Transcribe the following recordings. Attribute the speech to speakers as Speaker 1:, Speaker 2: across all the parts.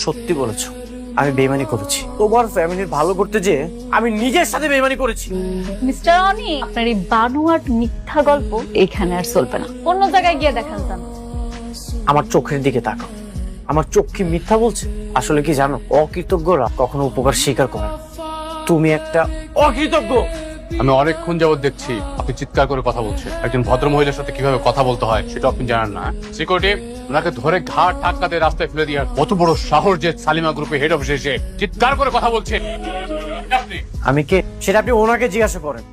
Speaker 1: সত্যি বলেছো, আমি বেইমানি করেছি। তোমার ফ্যামিলির ভালো করতে যেয়ে আমি নিজের সাথে বেইমানি করেছি।
Speaker 2: মিস্টার অনি, আপনার এই বানোয়াট মিথ্যা গল্প এখানে আর চলবে না, অন্য জায়গায় গিয়ে দেখান যান।
Speaker 1: আমার চোখের দিকে তাকাও, আমার চোখ কি মিথ্যা বলছে? আসলে কি জানো, অকৃতজ্ঞরা কখনো উপকার স্বীকার করে না। তুমি একটা অকৃতজ্ঞ।
Speaker 3: আমি অনেকক্ষণ যাবত দেখছি আপনি চিৎকার করে কথা বলছেন। একজন ভদ্র মহিলার সাথে কিভাবে কথা বলতে হয় সেটা আপনি জানেন না। সিকিউরিটি, ওনাকে ধরে ঘাট ধাক্কাতে রাস্তায় ফেলে দিয়ে কত বড় সাহস যে সালিমা গ্রুপে হেড অফিসে এসে চিৎকার করে কথা বলছেন। আপনি
Speaker 1: আমি কে সেটা আপনি ওনাকে জিজ্ঞাসা করেন।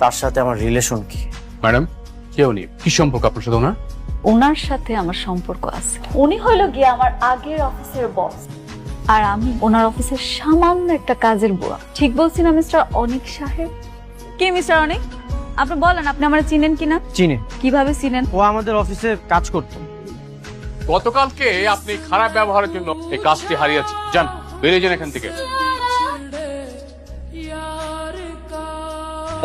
Speaker 1: তার সাথে আমার রিলেশন কি?
Speaker 3: ম্যাডাম, কেউ নেই, কি সম্পর্ক আপনার সাথে ওনার?
Speaker 2: ওনার সাথে আমার সম্পর্ক আছে। উনি হলো গিয়ে আমার আগের অফিসের বস, আর আমি ওনার অফিসের সামান্য একটা কাজের বুয়া। ঠিক বলছি না মিস্টার অনিক সাহেব? কি মিস্টার অনিক, আপনি বলেন আপনি আমার চিনেন কিনা?
Speaker 1: চিনে।
Speaker 2: কিভাবে চিনেন?
Speaker 1: ও আমাদের অফিসে কাজ করতো।
Speaker 3: গতকালকে আপনি খারাপ ব্যবহারের জন্য এই কাজটি হারিয়েছেন। যান, বেরিয়ে যান এখান থেকে।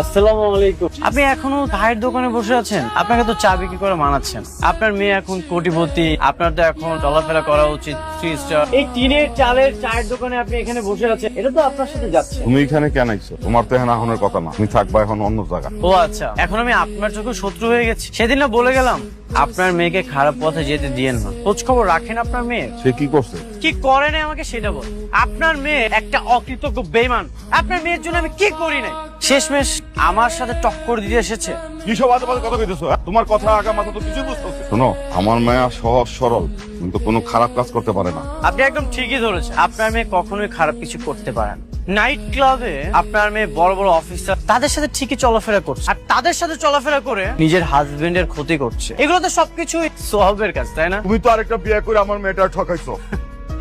Speaker 1: আসসালামু আলাইকুম। আপনি এখনো চায়ের দোকানে বসে আছেন? আপনাকে তো চা বিক্রি করে মানাচ্ছেন। আপনার মেয়ে এখন কোটিপতি, আপনার তো এখন চলাফেরা করা উচিত 3 স্টার। এই টিনের চালের চায়ের দোকানে আপনি এখানে বসে আছেন, এটা তো আপনার সাথে যাচ্ছে।
Speaker 4: তুমি এখানে কেন আইছো? তোমার তো এখন আহনের কথা না, তুমি থাকবা এখন অন্য জায়গা।
Speaker 1: ও আচ্ছা, এখন আমি আপনার চোখে শত্রু হয়ে গেছি? সেদিন না বলে গেলাম আপনার মেয়েকে খারাপ পথে যেতে দিয়েন না। খোঁজ খবর রাখেন আপনার মেয়ে।
Speaker 4: সে কি করছে?
Speaker 1: কি করে নাই আমাকে সেটা বল। আপনার মেয়ে একটা অকৃতজ্ঞ বেঈমান। আপনার মেয়ের জন্য আমি কি করি নাই? শেষমেশ আমার সাথে টক্কর দিতে এসেছে।
Speaker 4: কি সব আজে বাজে কথা কইতেছো? তোমার কথা আগা মাথা তো কিছুই বুঝতেছি। শোনো, আমার মায়া সহজ সরল, কিন্তু কোনো খারাপ কাজ করতে পারে না।
Speaker 1: আপনি একদম ঠিকই ধরেছেন, আপনার মেয়ে কখনোই খারাপ কিছু করতে পারে না। নাইট ক্লাবে আপনার মেয়ে বড় বড় অফিসার তাদের সাথে ঠিকই চলাফেরা করছে, আর তাদের সাথে চলাফেরা করে নিজের হাজবেন্ডের ক্ষতি করছে। এগুলো তো সবকিছুই সোহাবের কাজ, তাই না?
Speaker 4: তুমি তো আরেকটা বিয়ে করে আমার মেয়েটা ঠকাইছো।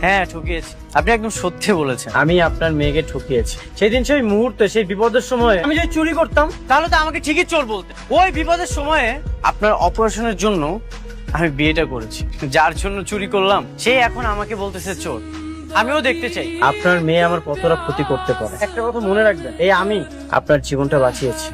Speaker 1: হ্যাঁ, ঠকিয়েছি। আপনি একদম সত্যি বলেছেন, আমি আপনার মেয়েকে ঠকিয়েছি। সেই দিন সেই মুহূর্তে, সেই বিপদের সময়ে আমি যদি চুরি করতাম তাহলে তো আমাকে ঠিকই চোর বলতে। ওই বিপদের সময়ে আপনার অপারেশনের জন্য আমি বিয়েটা করেছি। যার জন্য চুরি করলাম সে এখন আমাকে বলতেছে চোর। আমিও দেখতে চাই আপনার মেয়ে আমার কতটা ক্ষতি করতে পারে। একটা কথা মনে রাখবেন, এই আমি আপনার জীবনটা বাঁচিয়েছি।